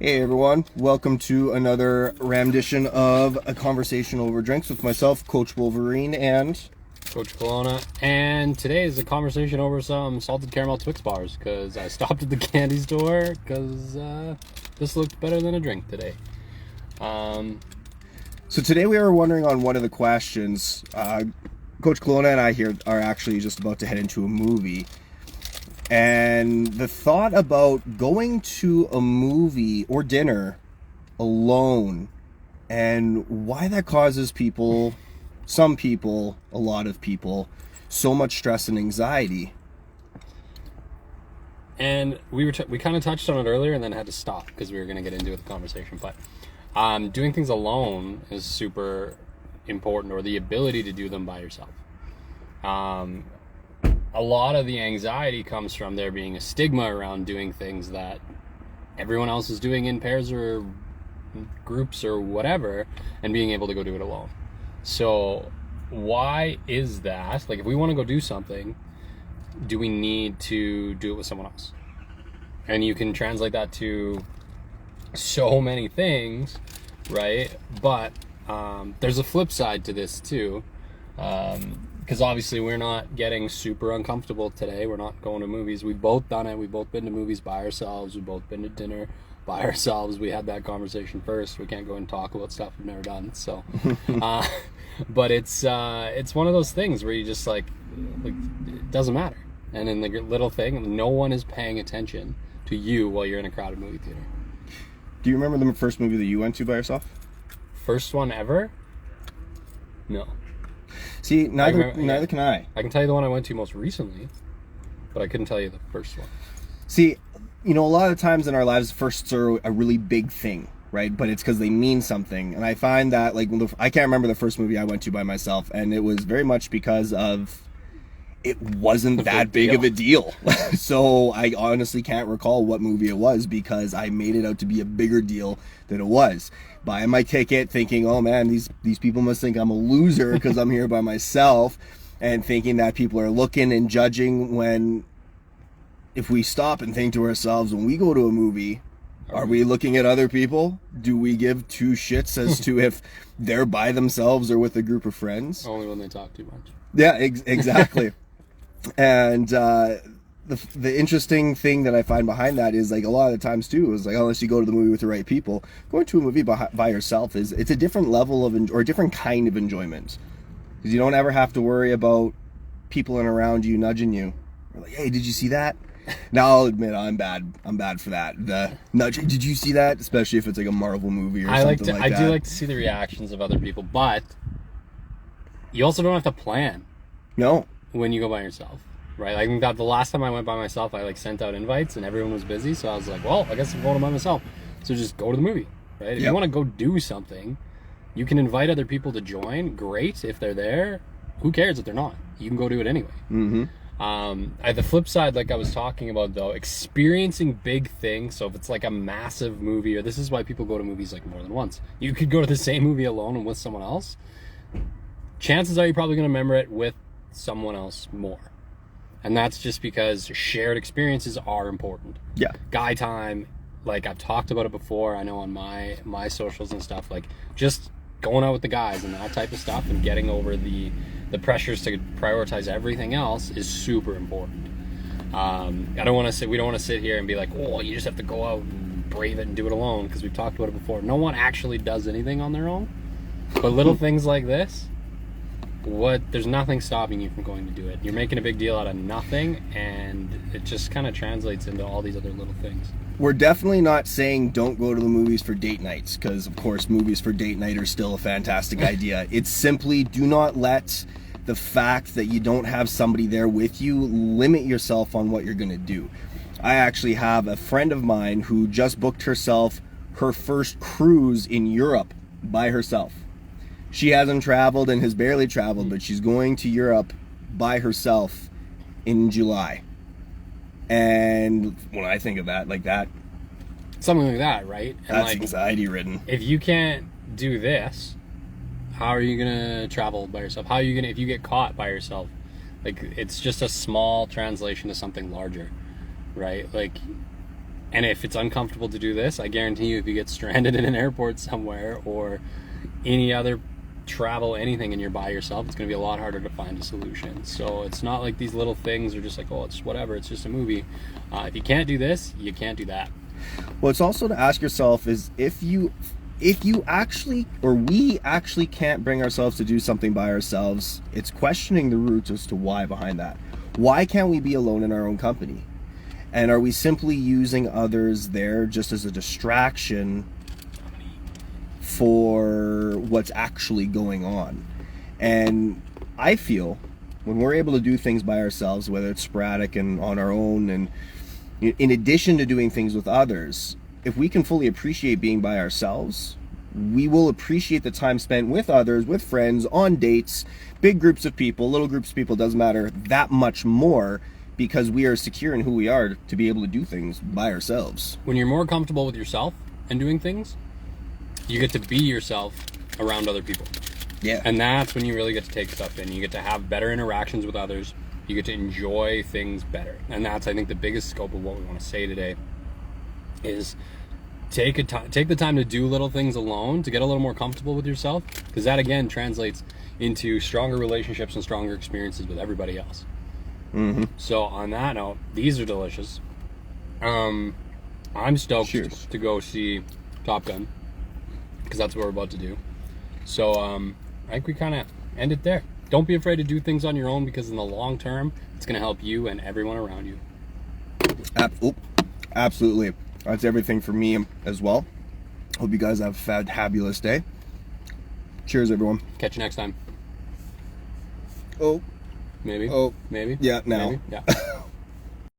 Hey everyone, welcome to another rendition of A Conversation Over Drinks with myself, Coach Wolverine, and Coach Kelowna. And today is a conversation over some salted caramel Twix bars because I stopped at the candy store because this looked better than a drink today. So today we are wondering on one of the questions. Coach Kelowna and I here are actually just about to head into a movie. And the thought about going to a movie or dinner alone and why that causes people, some people, a lot of people, so much stress and anxiety. And we kind of touched on it earlier and then had to stop because we were going to get into the conversation. But doing things alone is super important, or the ability to do them by yourself. A lot of the anxiety comes from there being a stigma around doing things that everyone else is doing in pairs or groups or whatever, and being able to go do it alone. So why is that? Like, if we want to go do something, do we need to do it with someone else? And you can translate that to so many things, right? But there's a flip side to this too. Because obviously we're not getting super uncomfortable today. We're not going to movies. We've both done it. We've both been to movies by ourselves. We've both been to dinner by ourselves. We had that conversation first. We can't go and talk about stuff we've never done. So, but it's one of those things where you just like it doesn't matter. And in the little thing, no one is paying attention to you while you're in a crowded movie theater. Do you remember the first movie that you went to by yourself? First one ever? No. See, neither can I. I can tell you the one I went to most recently, but I couldn't tell you the first one. See, a lot of times in our lives, firsts are a really big thing, right? But it's because they mean something. And I find that, I can't remember the first movie I went to by myself, and it was very much because of it wasn't that big of a deal. So I honestly can't recall what movie it was because I made it out to be a bigger deal than it was. Buying my ticket, thinking, oh man, these people must think I'm a loser because I'm here by myself, and thinking that people are looking and judging, when if we stop and think to ourselves, when we go to a movie, are we looking at other people? Do we give two shits as to if they're by themselves or with a group of friends? Only when they talk too much. Yeah, exactly. And the interesting thing that I find behind that is, like, a lot of the times too is, like, unless you go to the movie with the right people, going to a movie by yourself it's a different level of or a different kind of enjoyment, because you don't ever have to worry about people in around you nudging you, or like, hey, did you see that? Now I'll admit I'm bad for that. The nudging, did you see that? Especially if it's like a Marvel movie or something like that. I do like to see the reactions of other people, but you also don't have to plan. No. When you go by yourself, right? I think that the last time I went by myself, I sent out invites and everyone was busy, so I was like, well, I guess I'm going by myself. So just go to the movie, right? If you want to go do something, you can invite other people to join. Great. If they're there, who cares if they're not? You can go do it anyway. Mm-hmm. At the flip side, like I was talking about though, experiencing big things. So if it's like a massive movie, or this is why people go to movies like more than once. You could go to the same movie alone and with someone else. Chances are you're probably going to remember it with someone else more, and that's just because shared experiences are important. Guy time, like I've talked about it before, I know on my socials and stuff, like just going out with the guys and that type of stuff and getting over the pressures to prioritize everything else is super important. We don't want to sit here and be like, oh, you just have to go out and brave it and do it alone, because we've talked about it before. No one actually does anything on their own, but little things like this, there's nothing stopping you from going to do it. You're making a big deal out of nothing, and it just kind of translates into all these other little things. We're definitely not saying don't go to the movies for date nights, because of course movies for date night are still a fantastic idea. It's simply, do not let the fact that you don't have somebody there with you limit yourself on what you're going to do. I actually have a friend of mine who just booked herself her first cruise in Europe by herself. She hasn't traveled and has barely traveled, but she's going to Europe by herself in July. And when I think of that, like that, something like that, right? And that's anxiety ridden. If you can't do this, how are you gonna travel by yourself? How are you gonna, if you get caught by yourself? Like, it's just a small translation to something larger, right? Like, And if it's uncomfortable to do this, I guarantee you, if you get stranded in an airport somewhere or any other travel, anything, and you're by yourself, it's going to be a lot harder to find a solution. So it's not like these little things are just like, oh, it's whatever, it's just a movie. If you can't do this, you can't do that. Well, it's also to ask yourself is if you actually, or we actually can't bring ourselves to do something by ourselves, it's questioning the roots as to why behind that. Why can't we be alone in our own company? And are we simply using others there just as a distraction for what's actually going on? And I feel when we're able to do things by ourselves, whether it's sporadic and on our own, and in addition to doing things with others, if we can fully appreciate being by ourselves, we will appreciate the time spent with others, with friends, on dates, big groups of people, little groups of people, doesn't matter, that much more, because we are secure in who we are to be able to do things by ourselves. When you're more comfortable with yourself and doing things, you get to be yourself around other people. Yeah. And that's when you really get to take stuff in. You get to have better interactions with others. You get to enjoy things better. And that's, I think, the biggest scope of what we want to say today is take the time to do little things alone, to get a little more comfortable with yourself, because that, again, translates into stronger relationships and stronger experiences with everybody else. Mm-hmm. So on that note, these are delicious. I'm stoked Cheers. to go see Top Gun, because that's what we're about to do. So I think we kind of end it there. Don't be afraid to do things on your own, because in the long term, it's going to help you and everyone around you. Absolutely. That's everything for me as well. Hope you guys have a fabulous day. Cheers, everyone. Catch you next time. Oh. Maybe. Oh. Maybe. Yeah, now. Maybe. Yeah.